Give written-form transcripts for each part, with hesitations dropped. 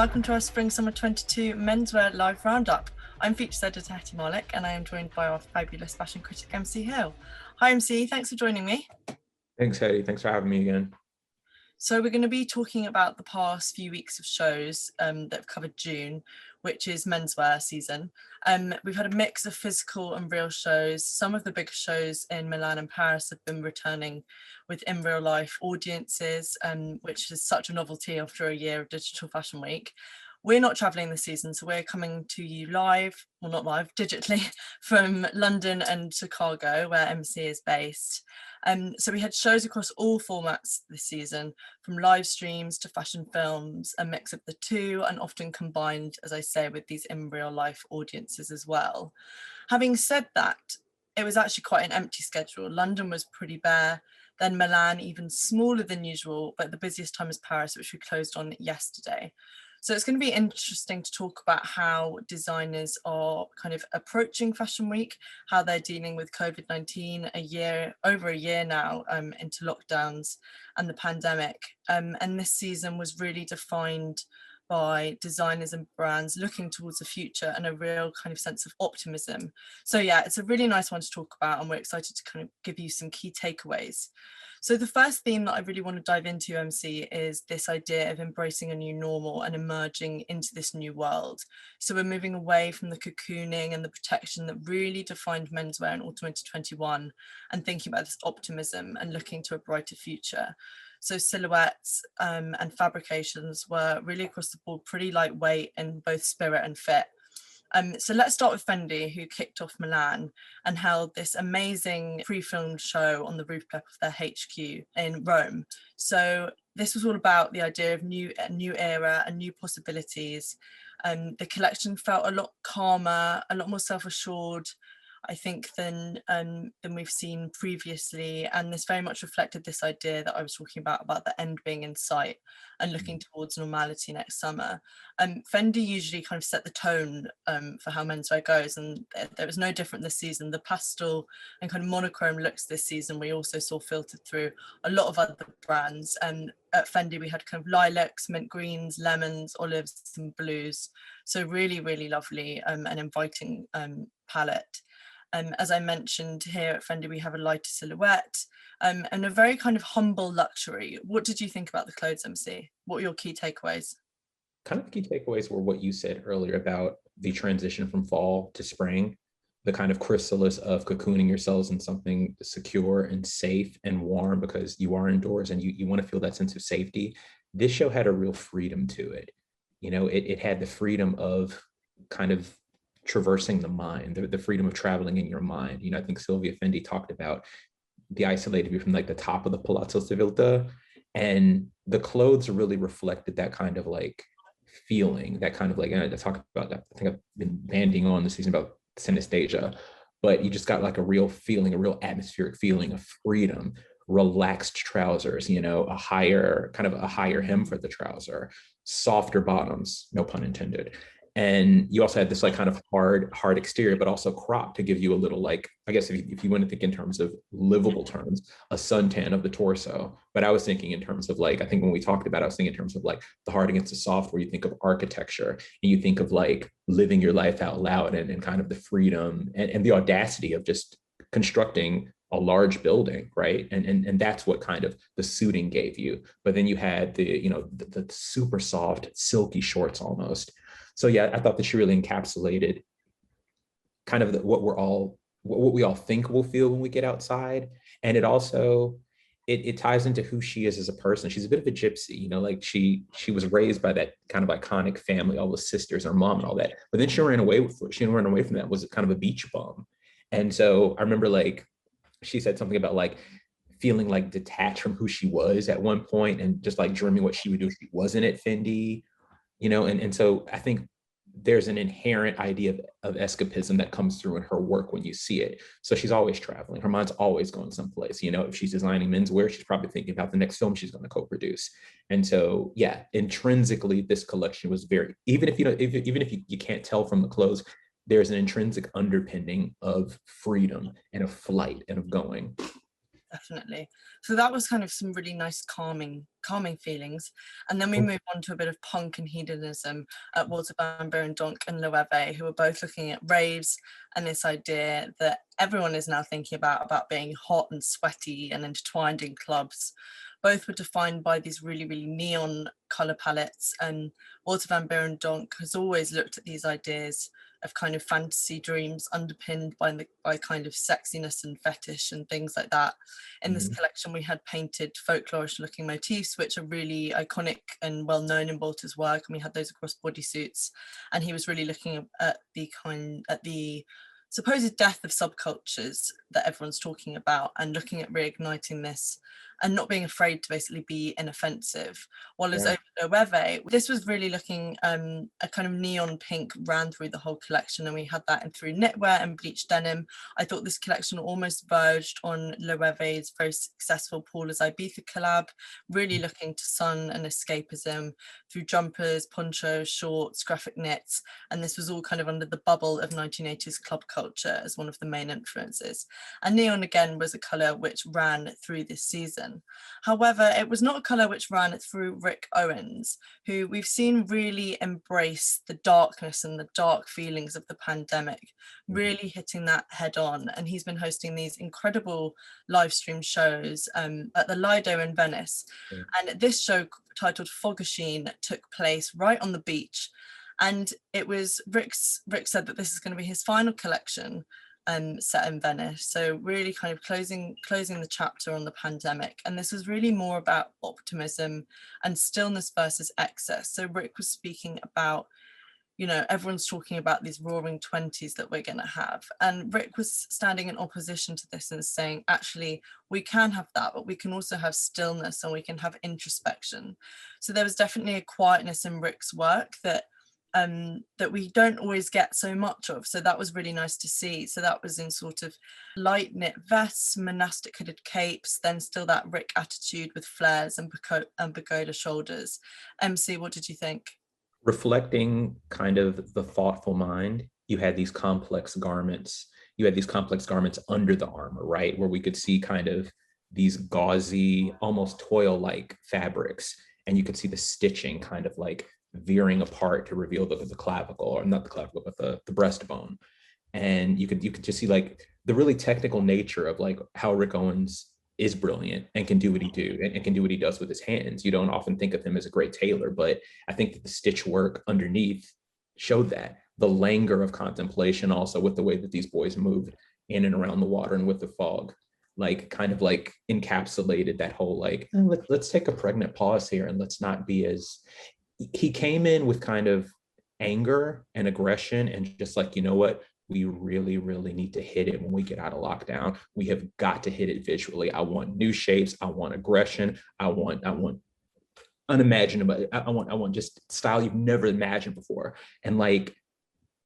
welcome to our Spring Summer 22 Menswear Live Roundup. I'm features editor Hetty Mahlich and I am joined by our fabulous fashion critic MC Hill. Hi MC, thanks for joining me. Thanks Hetty, thanks for having me again. So we're going to be talking about the past few weeks of shows that have covered June, which is menswear season. We've had a mix of physical and real shows. Some of the big shows in Milan and Paris have been returning with in real life audiences, which is such a novelty after a year of Digital Fashion Week. We're not traveling this season, so we're coming to you live, well not live, digitally, from London and Chicago, where MC is based. So we had shows across all formats this season, from live streams to fashion films, a mix of the two, and often combined, as I say, with these in real life audiences as well. Having said that, it was actually quite an empty schedule. London was pretty bare, then Milan even smaller than usual, but the busiest time is Paris, which we closed on yesterday. So it's going to be interesting to talk about how designers are kind of approaching Fashion Week, how they're dealing with COVID-19 over a year now into lockdowns and the pandemic. And this season was really defined by designers and brands looking towards the future and a real kind of sense of optimism. So yeah, it's a really nice one to talk about and we're excited to kind of give you some key takeaways. So the first theme that I really want to dive into, MC, is this idea of embracing a new normal and emerging into this new world. So we're moving away from the cocooning and the protection that really defined menswear in autumn 2021 and thinking about this optimism and looking to a brighter future. So silhouettes and fabrications were really across the board pretty lightweight in both spirit and fit. So let's start with Fendi, who kicked off Milan and held this amazing pre-filmed show on the rooftop of their HQ in Rome. So this was all about the idea of a new era and new possibilities. The collection felt a lot calmer, a lot more self-assured, I think, than we've seen previously, and this very much reflected this idea that I was talking about the end being in sight and looking towards normality next summer. Fendi usually kind of set the tone for how menswear goes, and there was no different this season. The pastel and kind of monochrome looks this season we also saw filtered through a lot of other brands, and at Fendi we had kind of lilacs, mint greens, lemons, olives and blues, so really lovely and inviting palette. As I mentioned, here at Fendi, we have a lighter silhouette and a very kind of humble luxury. What did you think about the clothes, MC? What were your key takeaways? Kind of key takeaways were what you said earlier about the transition from fall to spring, the kind of chrysalis of cocooning yourselves in something secure and safe and warm because you are indoors and you want to feel that sense of safety. This show had a real freedom to it. You know, it had the freedom of kind of traversing the mind, the freedom of traveling in your mind. You know, I think Silvia Fendi talked about the isolated view from like the top of the Palazzo Civiltà, and the clothes really reflected that kind of like feeling, that kind of like, and I talked about that. I think I've been banding on this season about synesthesia, but you just got like a real feeling, a real atmospheric feeling of freedom, relaxed trousers, you know, a higher hem for the trouser, softer bottoms, no pun intended. And you also had this like kind of hard exterior, but also cropped to give you a little like, I guess if you want to think in terms of livable terms, a suntan of the torso. But I was thinking in terms of like, I think when we talked about it, I was thinking in terms of like the hard against the soft, where you think of architecture and you think of like living your life out loud and kind of the freedom and the audacity of just constructing a large building, right? And that's what kind of the suiting gave you. But then you had the super soft, silky shorts almost. So yeah, I thought that she really encapsulated kind of what we all think we'll feel when we get outside. And it also, it ties into who she is as a person. She's a bit of a gypsy, you know, like she was raised by that kind of iconic family, all the sisters, her mom and all that. But then she ran away from that, was kind of a beach bum. And so I remember like, she said something about like feeling like detached from who she was at one point and just like dreaming what she would do if she wasn't at Fendi. You know, and so I think there's an inherent idea of escapism that comes through in her work when you see it. So she's always traveling. Her mind's always going someplace. You know, if she's designing menswear, she's probably thinking about the next film she's going to co-produce. And so, yeah, intrinsically, this collection was very, even if you can't tell from the clothes, there's an intrinsic underpinning of freedom and of flight and of going. Definitely. So that was kind of some really nice calming feelings. And then we move on to a bit of punk and hedonism at Walter van Beirendonck and Loewe, who are both looking at raves and this idea that everyone is now thinking about being hot and sweaty and intertwined in clubs. Both were defined by these really, really neon colour palettes, and Walter van Beirendonck has always looked at these ideas of kind of fantasy dreams underpinned by kind of sexiness and fetish and things like that. In this collection, we had painted folklorish looking motifs, which are really iconic and well known in Walter's work, and we had those across bodysuits. And he was really looking at the supposed death of subcultures that everyone's talking about, and looking at reigniting this and not being afraid to basically be inoffensive. While as Loewe, this was really looking, a kind of neon pink ran through the whole collection, and we had that in through knitwear and bleached denim. I thought this collection almost verged on Loewe's very successful Paula's Ibiza collab, really looking to sun and escapism through jumpers, ponchos, shorts, graphic knits, and this was all kind of under the bubble of 1980s club culture as one of the main influences. And neon again was a colour which ran through this season. However, it was not a colour which ran through Rick Owens, who we've seen really embrace the darkness and the dark feelings of the pandemic, really hitting that head on. And he's been hosting these incredible live stream shows at the Lido in Venice. And this show, titled Fogasheen, took place right on the beach. And it was Rick said that this is going to be his final collection set in Venice, so really kind of closing the chapter on the pandemic. And this was really more about optimism and stillness versus excess. So Rick was speaking about, you know, everyone's talking about these roaring 20s that we're going to have, and Rick was standing in opposition to this and saying, actually, we can have that, but we can also have stillness and we can have introspection. So there was definitely a quietness in Rick's work that we don't always get so much of. So that was really nice to see. So that was in sort of light knit vests, monastic hooded capes, then still that Rick attitude with flares and pagoda shoulders. MC, what did you think? Reflecting kind of the thoughtful mind, you had these complex garments. You had these complex garments under the armor, right? Where we could see kind of these gauzy, almost toil-like fabrics. And you could see the stitching kind of like veering apart to reveal the clavicle, or not the clavicle, but the breastbone. And you could just see like the really technical nature of like how Rick Owens is brilliant and can do what he do and can do what he does with his hands. You don't often think of him as a great tailor, but I think that the stitch work underneath showed that. The languor of contemplation also with the way that these boys moved in and around the water and with the fog, like kind of like encapsulated that whole like, let's take a pregnant pause here and let's not be as, he came in with kind of anger and aggression and just like, you know what, we really, really need to hit it when we get out of lockdown. We have got to hit it visually. I want new shapes. I want aggression. I want unimaginable. I want just style you've never imagined before. And like,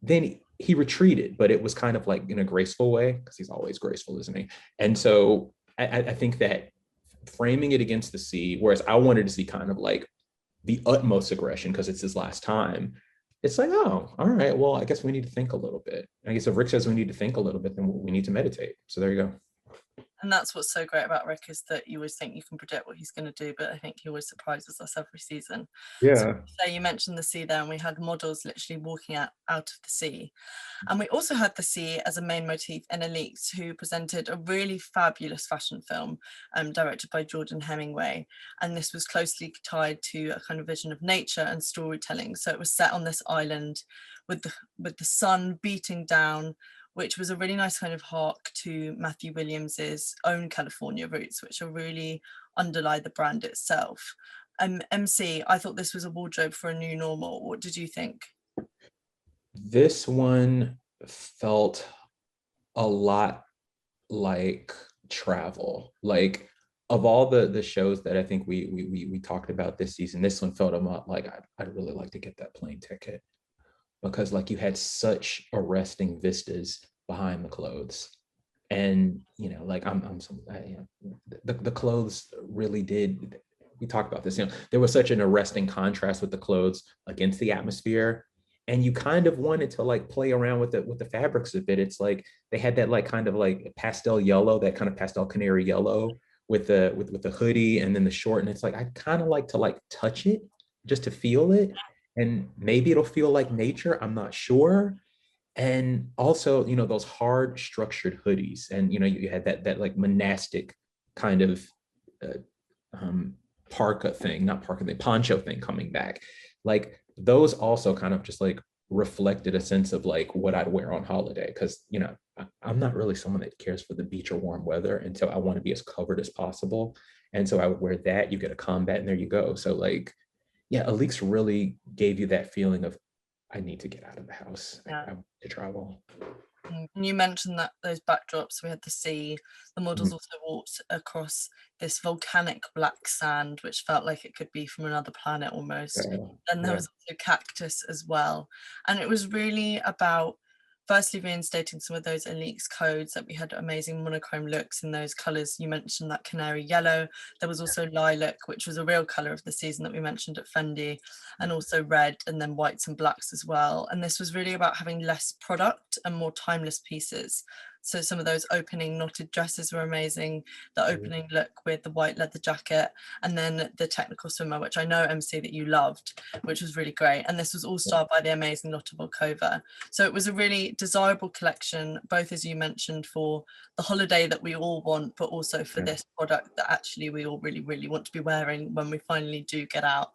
then he retreated, but it was kind of like in a graceful way, because he's always graceful, isn't he? And so I think that framing it against the sea, whereas I wanted to see kind of like the utmost aggression because it's his last time, it's like, oh, all right, well, I guess we need to think a little bit. I guess if Rick says we need to think a little bit, then we need to meditate. So there you go. And that's what's so great about Rick, is that you always think you can predict what he's going to do, but I think he always surprises us every season. Yeah. So you mentioned the sea there, and we had models literally walking out of the sea. And we also had the sea as a main motif in ALYX, who presented a really fabulous fashion film directed by Jordan Hemingway. And this was closely tied to a kind of vision of nature and storytelling. So it was set on this island with the sun beating down, which was a really nice kind of hark to Matthew Williams's own California roots, which are really underlie the brand itself. MC, I thought this was a wardrobe for a new normal. What did you think? This one felt a lot like travel. Like, of all the shows that I think we talked about this season, this one felt a lot like I'd really like to get that plane ticket, because like you had such arresting vistas behind the clothes. And, you know, like the clothes really did, we talked about this, you know, there was such an arresting contrast with the clothes against the atmosphere. And you kind of wanted to like play around with the fabrics a bit. It's like they had that like kind of like pastel yellow, that kind of pastel canary yellow with the hoodie and then the short, and it's like I kind of like to like touch it just to feel it, and maybe it'll feel like nature, I'm not sure. And also, you know, those hard structured hoodies, and you know, you had that like monastic kind of uh, parka thing, not parka, the poncho thing coming back. Like those also kind of just like reflected a sense of like what I'd wear on holiday. Because, you know, I'm not really someone that cares for the beach or warm weather, and so I want to be as covered as possible. And so I would wear that, you get a combat, and there you go. So like, yeah, ALYX really gave you that feeling of I need to get out of the house. Yeah. I want to travel. And you mentioned that those backdrops, we had the sea, the models also walked across this volcanic black sand, which felt like it could be from another planet almost. And there was also cactus as well. And it was really about firstly reinstating some of those ALYX codes, that we had amazing monochrome looks in those colors. You mentioned that canary yellow. There was also lilac, which was a real color of the season that we mentioned at Fendi, and also red, and then whites and blacks as well. And this was really about having less product and more timeless pieces. So some of those opening knotted dresses were amazing. The opening look with the white leather jacket, and then the technical swimmer, which I know, MC, that you loved, which was really great. And this was all styled by the amazing Lotte Volkova. So it was a really desirable collection, both, as you mentioned, for the holiday that we all want, but also for this product that actually we all really, really want to be wearing when we finally do get out.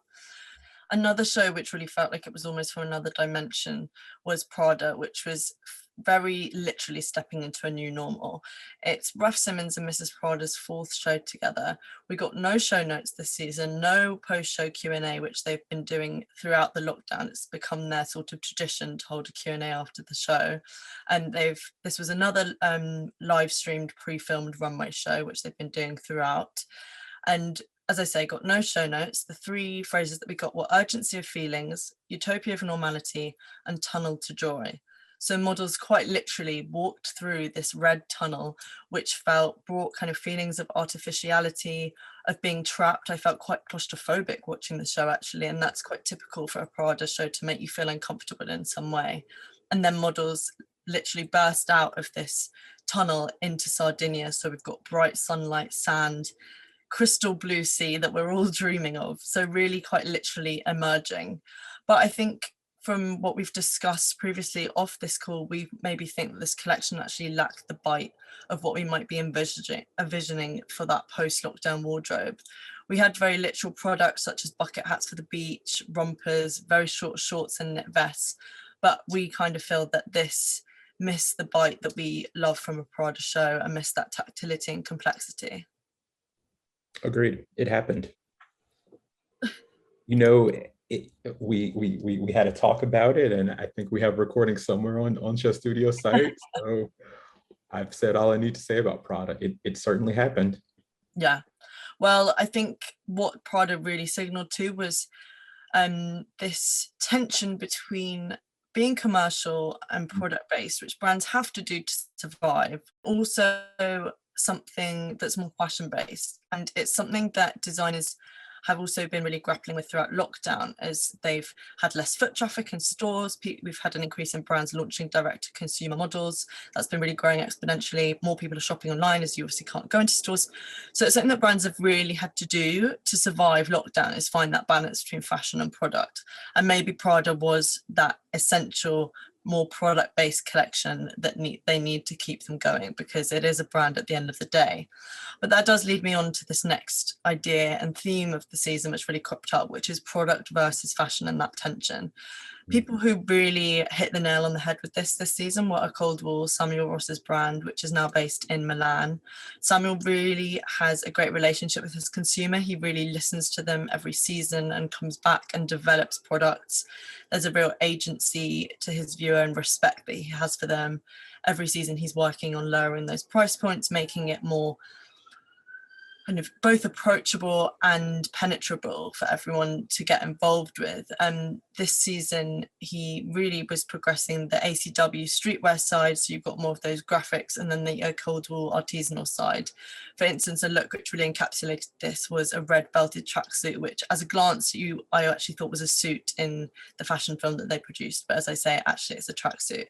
Another show which really felt like it was almost from another dimension was Prada, which was very literally stepping into a new normal. It's Raf Simons and Mrs. Prada's fourth show together. We got no show notes this season, no post-show Q&A, which they've been doing throughout the lockdown. It's become their sort of tradition to hold a Q&A after the show. And this was another live streamed pre-filmed runway show, which they've been doing throughout. And as I say, got no show notes. The three phrases that we got were urgency of feelings, utopia of normality, and tunnel to joy. So models quite literally walked through this red tunnel, which brought kind of feelings of artificiality, of being trapped. I felt quite claustrophobic watching the show, actually, and that's quite typical for a Prada show, to make you feel uncomfortable in some way. And then models literally burst out of this tunnel into Sardinia. So we've got bright sunlight, sand, crystal blue sea that we're all dreaming of. So really quite literally emerging. But I think from what we've discussed previously off this call, we maybe think that this collection actually lacked the bite of what we might be envisioning for that post-lockdown wardrobe. We had very literal products such as bucket hats for the beach, rompers, very short shorts and knit vests, but we kind of feel that this missed the bite that we love from a Prada show and missed that tactility and complexity. Agreed. It happened. You know, we had a talk about it, and I think we have recording somewhere on Show Studio site. So I've said all I need to say about Prada. It certainly happened. Yeah. Well, I think what Prada really signaled to was this tension between being commercial and product based, which brands have to do to survive. Also something that's more fashion based, and it's something that designers have also been really grappling with throughout lockdown, as they've had less foot traffic in stores. We've had an increase in brands launching direct to consumer models. That's been really growing exponentially. More people are shopping online, as you obviously can't go into stores. So it's something that brands have really had to do to survive lockdown, is find that balance between fashion and product. And maybe Prada was that essential, more product-based collection that they need to keep them going, because it is a brand at the end of the day. But that does lead me on to this next idea and theme of the season, which really cropped up, which is product versus fashion and that tension. People who really hit the nail on the head with this season were a Cold War, Samuel Ross's brand, which is now based in Milan. Samuel really has a great relationship with his consumer. He really listens to them every season and comes back and develops products. There's a real agency to his viewer and respect that he has for them. Every season he's working on lowering those price points, making it more kind of both approachable and penetrable for everyone to get involved with. And this season, he really was progressing the ACW streetwear side. So you've got more of those graphics, and then the Cold War artisanal side. For instance, a look which really encapsulated this was a red belted tracksuit, which as a glance, I actually thought was a suit in the fashion film that they produced. But as I say, actually it's a tracksuit.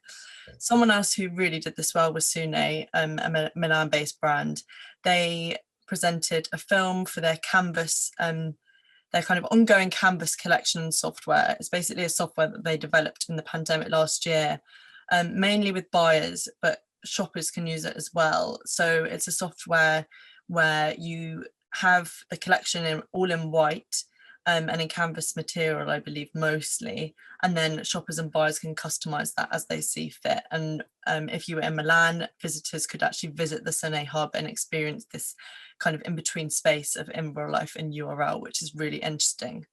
Someone else who really did this well was Sune, a Milan-based brand. They presented a film for their canvas, their kind of ongoing canvas collection software. It's basically a software that they developed in the pandemic last year, mainly with buyers, but shoppers can use it as well. So it's a software where you have the collection all in white, and in canvas material, I believe, mostly, and then shoppers and buyers can customize that as they see fit. And if you were in Milan, visitors could actually visit the Sene hub and experience this kind of in-between space of in real life and URL, which is really interesting.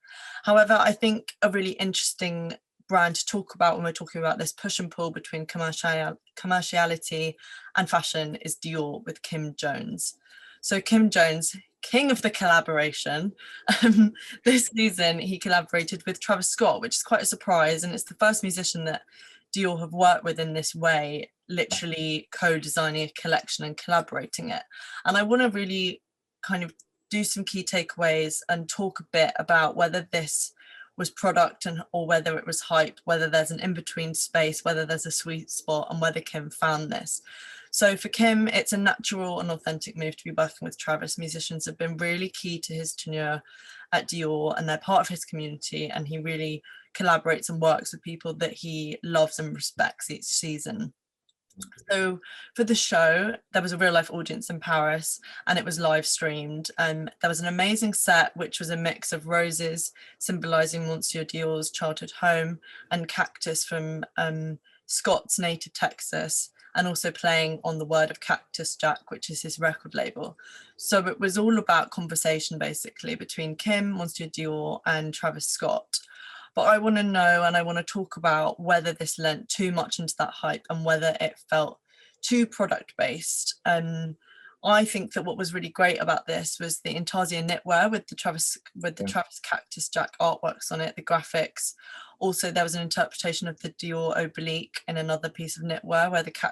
However, I think a really interesting brand to talk about when we're talking about this push and pull between commerciality and fashion is Dior with Kim Jones. So Kim Jones, king of the collaboration, this season he collaborated with Travis Scott, which is quite a surprise, and it's the first musician that Dior have worked with in this way, literally co-designing a collection and collaborating it. And I want to really kind of do some key takeaways and talk a bit about whether this was product or whether it was hype, whether there's an in-between space, whether there's a sweet spot, and whether Kim found this. So for Kim, it's a natural and authentic move to be working with Travis. Musicians have been really key to his tenure at Dior, and they're part of his community, and he really collaborates and works with people that he loves and respects each season. So for the show, there was a real life audience in Paris, and it was live streamed. There was an amazing set, which was a mix of roses symbolizing Monsieur Dior's childhood home, and cactus from Scott's native Texas, and also playing on the word of Cactus Jack, which is his record label. So it was all about conversation basically between Kim, Monsieur Dior, and Travis Scott. But I want to know, and I want to talk about whether this lent too much into that hype and whether it felt too product based. I think that what was really great about this was the Intarsia knitwear with the Travis Cactus Jack artworks on it, the graphics. Also, there was an interpretation of the Dior oblique in another piece of knitwear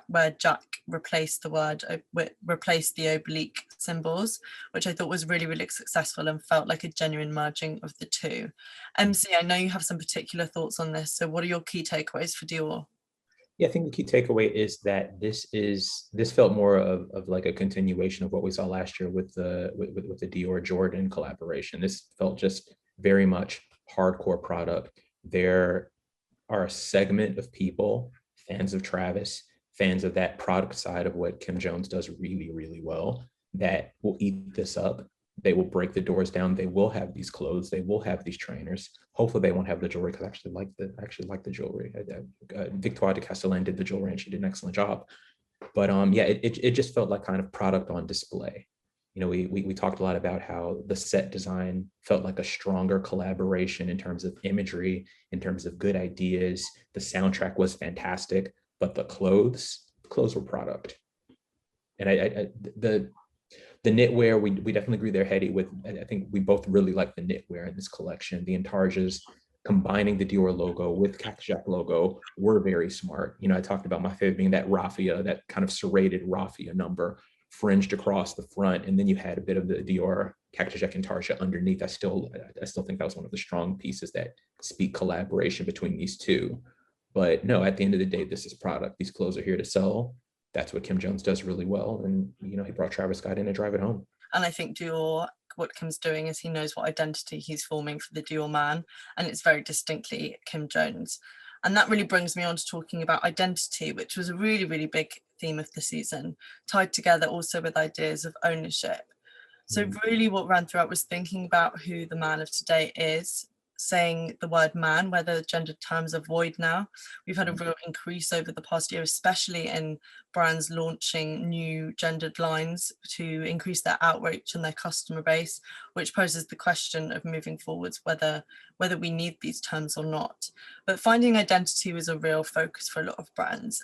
where Jack replaced the oblique symbols, which I thought was really, really successful and felt like a genuine merging of the two. MC, I know you have some particular thoughts on this. So what are your key takeaways for Dior? Yeah, I think the key takeaway is that this felt more of like a continuation of what we saw last year with the Dior Jordan collaboration. This felt just very much hardcore product. There are a segment of people, fans of Travis, fans of that product side of what Kim Jones does really, really well, that will eat this up. They will break the doors down. They will have these clothes. They will have these trainers. Hopefully they won't have the jewelry, because I actually like the jewelry. Victoire de Castellane did the jewelry and she did an excellent job. But yeah, it just felt like kind of product on display. You know, we talked a lot about how the set design felt like a stronger collaboration in terms of imagery, in terms of good ideas. The soundtrack was fantastic, but the clothes were product. And the knitwear, we definitely agree there, Hetty, with, I think we both really like the knitwear in this collection. The Intarsias combining the Dior logo with Cactus Jack logo were very smart. You know, I talked about my favorite being that raffia, that kind of serrated raffia number fringed across the front. And then you had a bit of the Dior Cactus Jack Intarsia underneath. I still think that was one of the strong pieces that speak collaboration between these two. But no, at the end of the day, this is product. These clothes are here to sell. That's what Kim Jones does really well. And, you know, he brought Travis Scott in to drive it home. And I think Dior, what Kim's doing is he knows what identity he's forming for the Dior man, and it's very distinctly Kim Jones. And that really brings me on to talking about identity, which was a really, really big theme of the season, tied together also with ideas of ownership. So really what ran throughout was thinking about who the man of today is, saying the word man, whether gendered terms are void now. We've had a real increase over the past year, especially in brands launching new gendered lines to increase their outreach and their customer base, which poses the question of moving forwards whether we need these terms or not. But finding identity was a real focus for a lot of brands.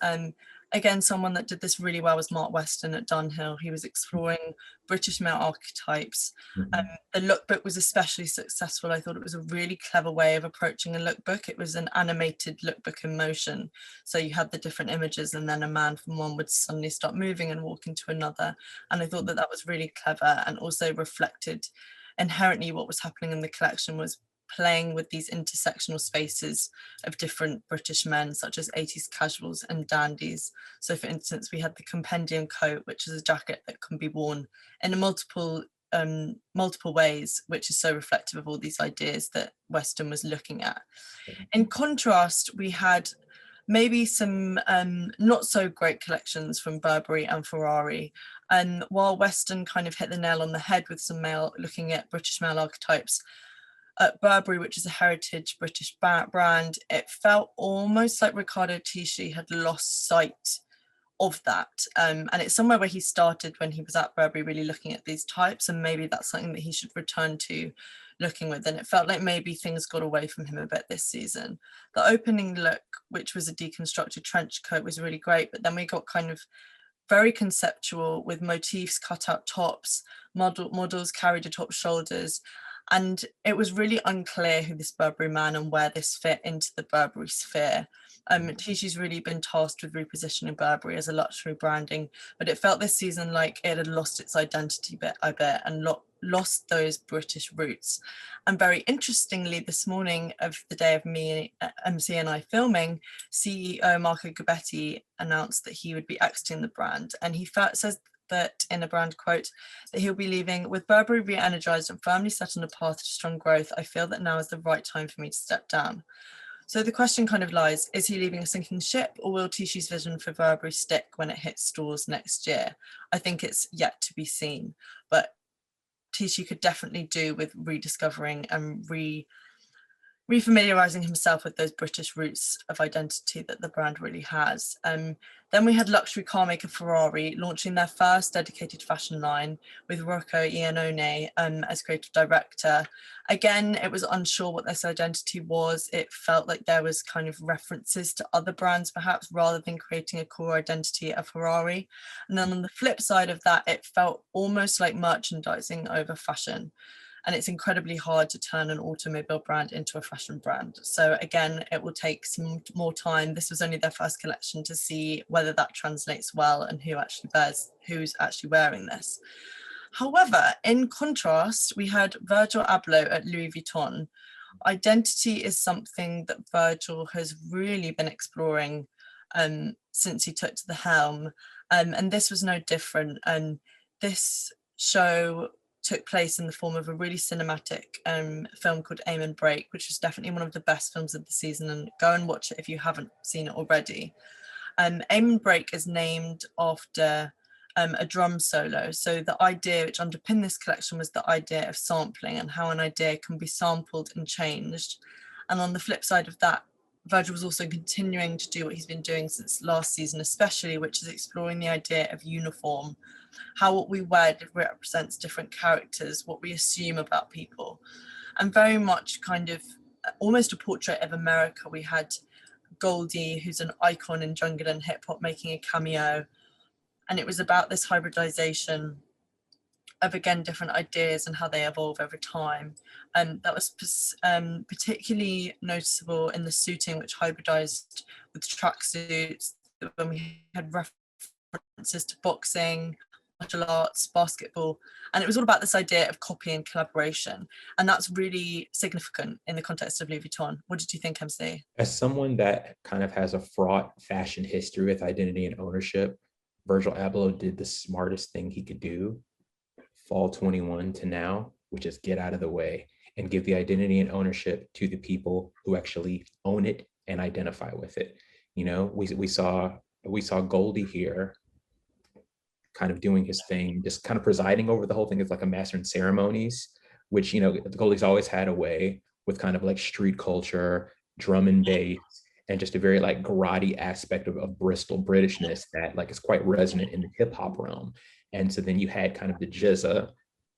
Again, someone that did this really well was Mark Weston at Dunhill. He was exploring British male archetypes. The lookbook was especially successful. I thought it was a really clever way of approaching a lookbook. It was an animated lookbook in motion. So you had the different images, and then a man from one would suddenly start moving and walk into another. And I thought that was really clever, and also reflected inherently what was happening in the collection was playing with these intersectional spaces of different British men, such as 80s casuals and dandies. So for instance, we had the compendium coat, which is a jacket that can be worn in multiple ways, which is so reflective of all these ideas that Weston was looking at. In contrast, we had maybe some not so great collections from Burberry and Ferrari. And while Weston kind of hit the nail on the head with some looking at British male archetypes, at Burberry, which is a heritage British brand, it felt almost like Riccardo Tisci had lost sight of that. And it's somewhere where he started when he was at Burberry, really looking at these types, and maybe that's something that he should return to looking with. And it felt like maybe things got away from him a bit this season. The opening look, which was a deconstructed trench coat, was really great, but then we got kind of very conceptual with motifs, cut out tops, models carried atop shoulders. And it was really unclear who this Burberry man and where this fit into the Burberry sphere. Tisci's really been tasked with repositioning Burberry as a luxury branding, but it felt this season like it had lost its identity a bit and lost those British roots. And very interestingly, this morning of the day of me, MC and I filming, CEO Marco Gabbetti announced that he would be exiting the brand. And he says that in a brand quote, that he'll be leaving with Burberry re-energized and firmly set on a path to strong growth. I feel that now is the right time for me to step down. So the question kind of lies, is he leaving a sinking ship, or will Tisci's vision for Burberry stick when it hits stores next year? I think it's yet to be seen, but Tisci could definitely do with rediscovering and refamiliarizing himself with those British roots of identity that the brand really has. Then we had luxury car maker Ferrari launching their first dedicated fashion line with Rocco Iannone as creative director. Again, it was unsure what this identity was. It felt like there was kind of references to other brands perhaps, rather than creating a core identity of Ferrari. And then on the flip side of that, it felt almost like merchandising over fashion. And it's incredibly hard to turn an automobile brand into a fashion brand. So again, it will take some more time. This was only their first collection, to see whether that translates well and who's actually wearing this. However, in contrast, we had Virgil Abloh at Louis Vuitton. Identity is something that Virgil has really been exploring since he took to the helm. And this was no different. This show took place in the form of a really cinematic film called Aim and Break, which was definitely one of the best films of the season, and go and watch it if you haven't seen it already. Aim and Break is named after a drum solo. So the idea which underpinned this collection was the idea of sampling and how an idea can be sampled and changed. And on the flip side of that, Virgil was also continuing to do what he's been doing since last season, especially, which is exploring the idea of uniform, how what we wear represents different characters, what we assume about people, and very much kind of almost a portrait of America. We had Goldie, who's an icon in jungle and hip hop, making a cameo, and it was about this hybridization of, again, different ideas and how they evolve over time. And that was particularly noticeable in the suiting, which hybridized with tracksuits, when we had references to boxing, martial arts, basketball, and it was all about this idea of copy and collaboration. And that's really significant in the context of Louis Vuitton. What did you think, MC? As someone that kind of has a fraught fashion history with identity and ownership, Virgil Abloh did the smartest thing he could do, fall 21 to now, which is get out of the way and give the identity and ownership to the people who actually own it and identify with it. You know, we saw Goldie here kind of doing his thing, just kind of presiding over the whole thing. It's like a master in ceremonies, which, you know, Goldie's always had a way with kind of like street culture, drum and bass, and just a very like garage aspect of Bristol Britishness that like is quite resonant in the hip hop realm. And so then you had kind of the Jizza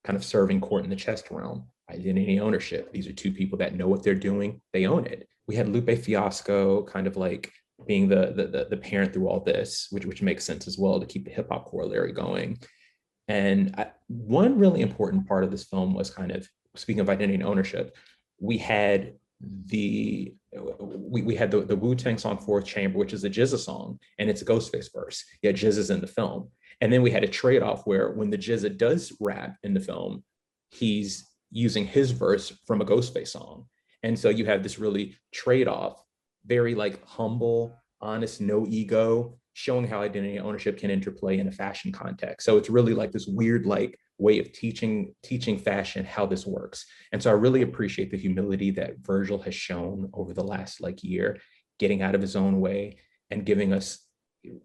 kind of serving court in the chest realm, identity ownership. These are two people that know what they're doing, they own it. We had Lupe Fiasco kind of like being the parent through all this, which makes sense as well to keep the hip hop corollary going. And one really important part of this film was kind of, speaking of identity and ownership, we had the Wu-Tang song Fourth Chamber, which is a Jizza song, and it's a Ghostface verse. Yeah, Jizza's in the film. And then we had a trade-off where when the Jizza does rap in the film, he's using his verse from a Ghostface song. And so you have this really trade-off, very like humble, honest, no ego, showing how identity and ownership can interplay in a fashion context. So it's really like this weird like way of teaching fashion how this works. And so I really appreciate the humility that Virgil has shown over the last like year, getting out of his own way and giving us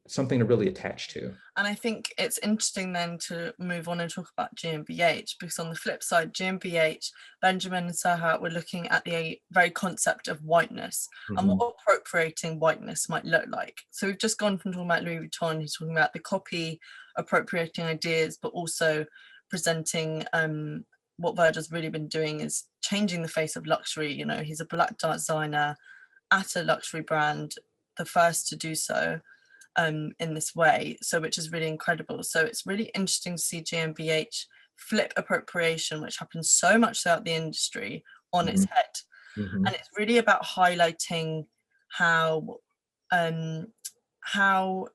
something to really attach to. And I think it's interesting then to move on and talk about GmbH, because on the flip side, GmbH, Benjamin and Serhat were looking at the very concept of whiteness and what appropriating whiteness might look like. So we've just gone from talking about Louis Vuitton, who's talking about the copy, appropriating ideas, but also presenting what Virgil's really been doing is changing the face of luxury. You know, he's a black designer at a luxury brand, the first to do so. In this way, so which is really incredible. So it's really interesting to see GmbH flip appropriation, which happens so much throughout the industry, on its head. And it's really about highlighting how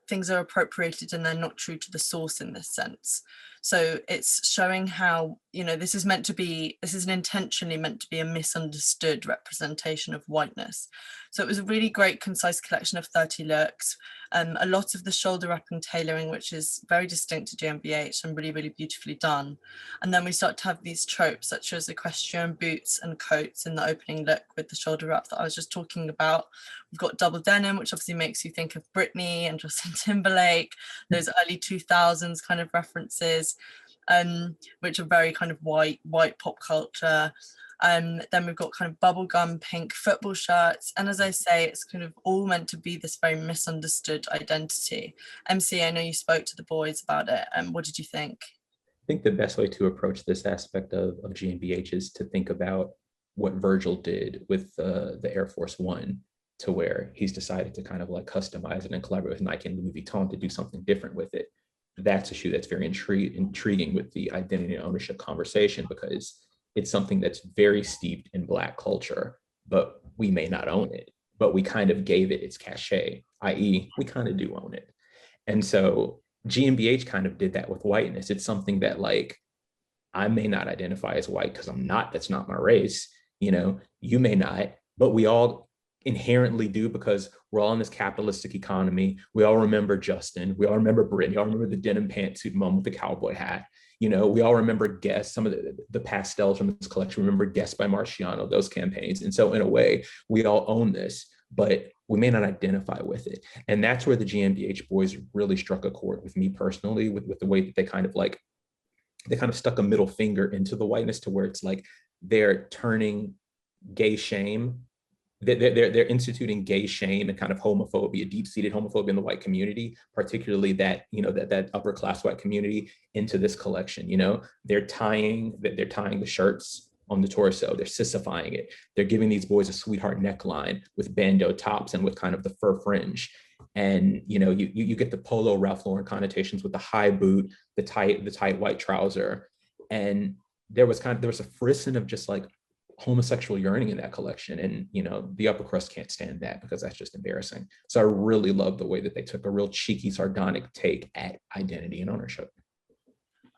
things are appropriated and they're not true to the source in this sense. So it's showing how, you know, this is intentionally meant to be a misunderstood representation of whiteness. So it was a really great concise collection of 30 looks, a lot of the shoulder wrapping tailoring, which is very distinct to GmbH and really, really beautifully done. And then we start to have these tropes such as equestrian boots and coats in the opening look with the shoulder wrap that I was just talking about. We've got double denim, which obviously makes you think of Britney and Justin Timberlake, those early 2000s kind of references, which are very kind of white pop culture. Then we've got kind of bubblegum pink football shirts. And as I say, it's kind of all meant to be this very misunderstood identity. MC, I know you spoke to the boys about it. What did you think? I think the best way to approach this aspect of GmbH is to think about what Virgil did with the Air Force One, to where he's decided to kind of like customize it and collaborate with Nike and Louis Vuitton to do something different with it. That's a shoe that's very intriguing with the identity and ownership conversation, because it's something that's very steeped in Black culture, but we may not own it, but we kind of gave it its cachet, i.e. we kind of do own it. And so GmbH kind of did that with whiteness. It's something that like, I may not identify as white because I'm not, that's not my race, you know, you may not, but we all inherently do, because we're all in this capitalistic economy. We all remember Justin, we all remember Britney, we all remember the denim pantsuit mom with the cowboy hat. You know, we all remember Guess, some of the pastels from this collection, remember Guess by Marciano, those campaigns. And so in a way, we all own this, but we may not identify with it. And that's where the GmbH boys really struck a chord with me personally, with the way that they kind of stuck a middle finger into the whiteness, to where it's like they're turning gay shame, they're instituting gay shame and kind of homophobia, deep-seated homophobia in the white community, particularly that, you know, that upper class white community, into this collection. You know, they're tying the shirts on the torso, they're sissifying it, they're giving these boys a sweetheart neckline with bandeau tops and with kind of the fur fringe. And you know, you get the polo Ralph Lauren connotations with the high boot, the tight white trouser. And there was a frisson of just like homosexual yearning in that collection. And you know, the upper crust can't stand that, because that's just embarrassing. So I really love the way that they took a real cheeky, sardonic take at identity and ownership.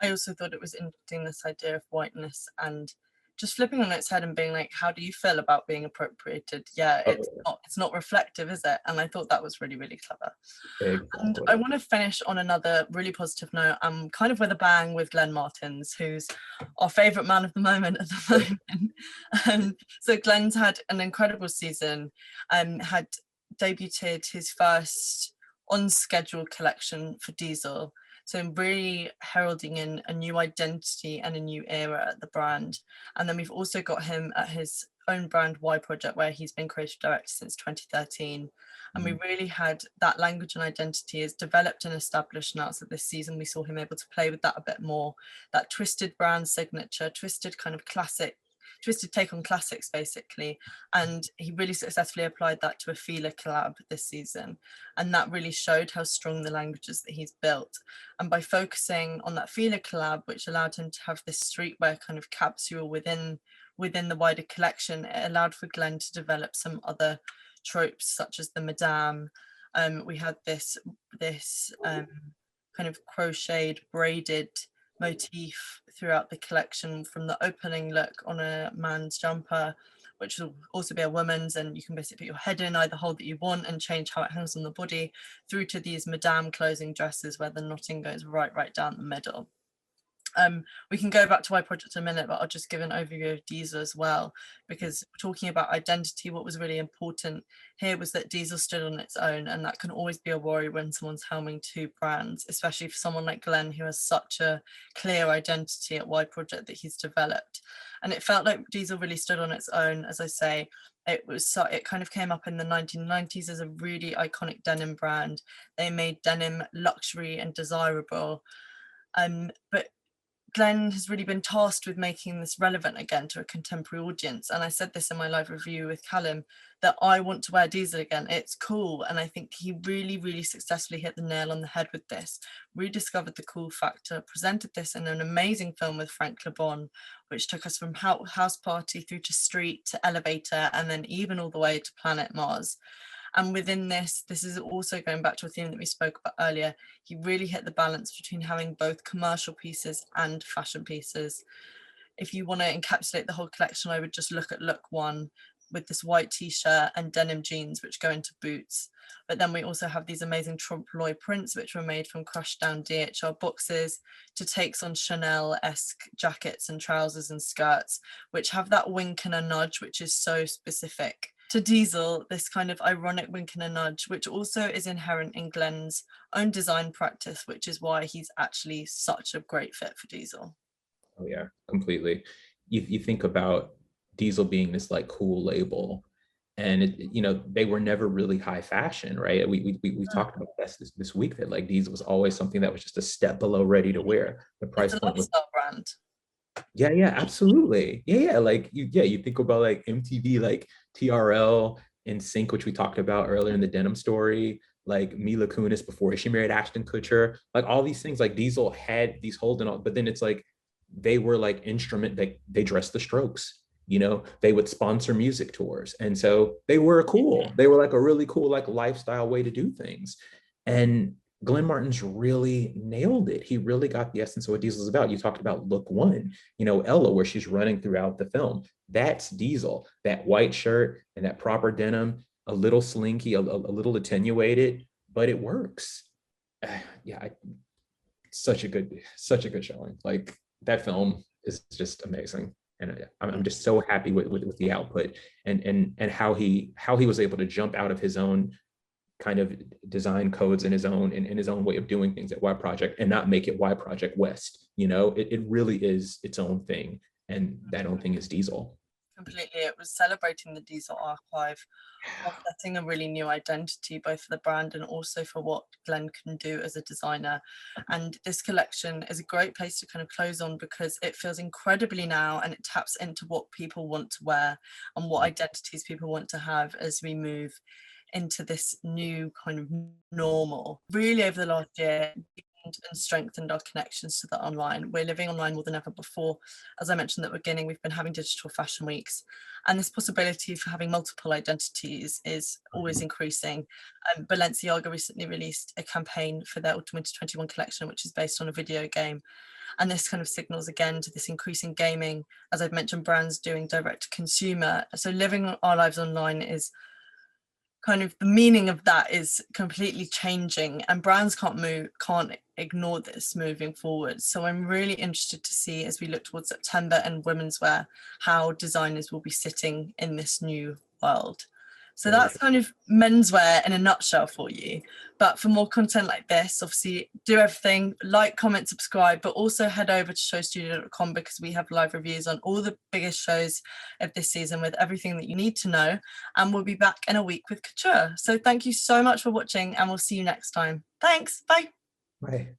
I also thought it was interesting, this idea of whiteness and just flipping on its head and being like, how do you feel about being appropriated? Yeah, it's not reflective, is it? And I thought that was really, really clever. Exactly. And I want to finish on another really positive note. I'm kind of with a bang with Glenn Martens, who's our favorite man of the moment at the moment. So Glenn's had an incredible season, had debuted his first on-schedule collection for Diesel. So really heralding in a new identity and a new era at the brand. And then we've also got him at his own brand Y Project, where he's been creative director since 2013. And we really had that language and identity is developed and established now. So this season we saw him able to play with that a bit more, that twisted brand signature, twisted kind of classic, twisted take on classics basically. And he really successfully applied that to a Fila collab this season. And that really showed how strong the languages that he's built. And by focusing on that Fila collab, which allowed him to have this streetwear kind of capsule within the wider collection, it allowed for Glenn to develop some other tropes such as the Madame. We had this kind of crocheted, braided motif throughout the collection, from the opening look on a man's jumper, which will also be a woman's, and you can basically put your head in either hole that you want and change how it hangs on the body, through to these madame closing dresses where the knotting goes right down the middle. We can go back to Y Project in a minute, but I'll just give an overview of Diesel as well, because talking about identity, what was really important here was that Diesel stood on its own, and that can always be a worry when someone's helming two brands, especially for someone like Glenn, who has such a clear identity at Y Project that he's developed. And it felt like Diesel really stood on its own. As I say, it kind of came up in the 1990s as a really iconic denim brand. They made denim luxury and desirable, but Glenn has really been tasked with making this relevant again to a contemporary audience. And I said this in my live review with Callum, that I want to wear Diesel again. It's cool. And I think he really successfully hit the nail on the head with this, rediscovered the cool factor, presented this in an amazing film with Frank Lebon, which took us from House Party through to Street to Elevator, and then even all the way to Planet Mars. And within this is also going back to a theme that we spoke about earlier. He really hit the balance between having both commercial pieces and fashion pieces. If you want to encapsulate the whole collection, I would just look at look one with this white t-shirt and denim jeans, which go into boots. But then we also have these amazing trompe l'oeil prints, which were made from crushed down DHL boxes, to takes on Chanel-esque jackets and trousers and skirts, which have that wink and a nudge, which is so specific to Diesel, this kind of ironic wink and a nudge, which also is inherent in Glenn's own design practice, which is why he's actually such a great fit for Diesel. Oh yeah, completely. You think about Diesel being this like cool label, and they were never really high fashion, right? We talked about this week, that like Diesel was always something that was just a step below ready to wear. The price point was brand. Yeah, absolutely. Yeah, like you think about like MTV, like TRL, NSYNC, which we talked about earlier in the denim story, like Mila Kunis before she married Ashton Kutcher, like all these things. Like Diesel had these holding on, but then it's like they were like they dressed the Strokes, they would sponsor music tours, and so they were cool. They were like a really cool like lifestyle way to do things. And Glenn Martens really nailed it. He really got the essence of what Diesel's about. You talked about look one, Ella, where she's running throughout the film. That's Diesel. That white shirt and that proper denim, a little slinky, a little attenuated, but it works. Such a good showing. Like that film is just amazing. And I'm just so happy with the output and how he was able to jump out of his own kind of design codes in his own way of doing things at Y Project and not make it Y Project West. It really is its own thing, and that own thing is Diesel. Completely. It was celebrating the Diesel archive, setting a really new identity both for the brand and also for what Glenn can do as a designer. And this collection is a great place to kind of close on, because it feels incredibly now, and it taps into what people want to wear and what identities people want to have as we move into this new kind of normal. Really, over the last year, and strengthened our connections to the online. We're living online more than ever before. As I mentioned at the beginning, we've been having digital fashion weeks, and this possibility for having multiple identities is always increasing. Balenciaga recently released a campaign for their Autumn Winter 21 collection, which is based on a video game. And this kind of signals again to this increasing gaming, as I've mentioned, brands doing direct to consumer. So living our lives online is kind of, the meaning of that is completely changing, and brands can't ignore this moving forward. So I'm really interested to see, as we look towards September and women's wear, how designers will be sitting in this new world. So that's kind of menswear in a nutshell for you. But for more content like this, obviously do everything, like, comment, subscribe, but also head over to showstudio.com, because we have live reviews on all the biggest shows of this season with everything that you need to know. And we'll be back in a week with couture. So thank you so much for watching, and we'll see you next time. Thanks. Bye. Bye.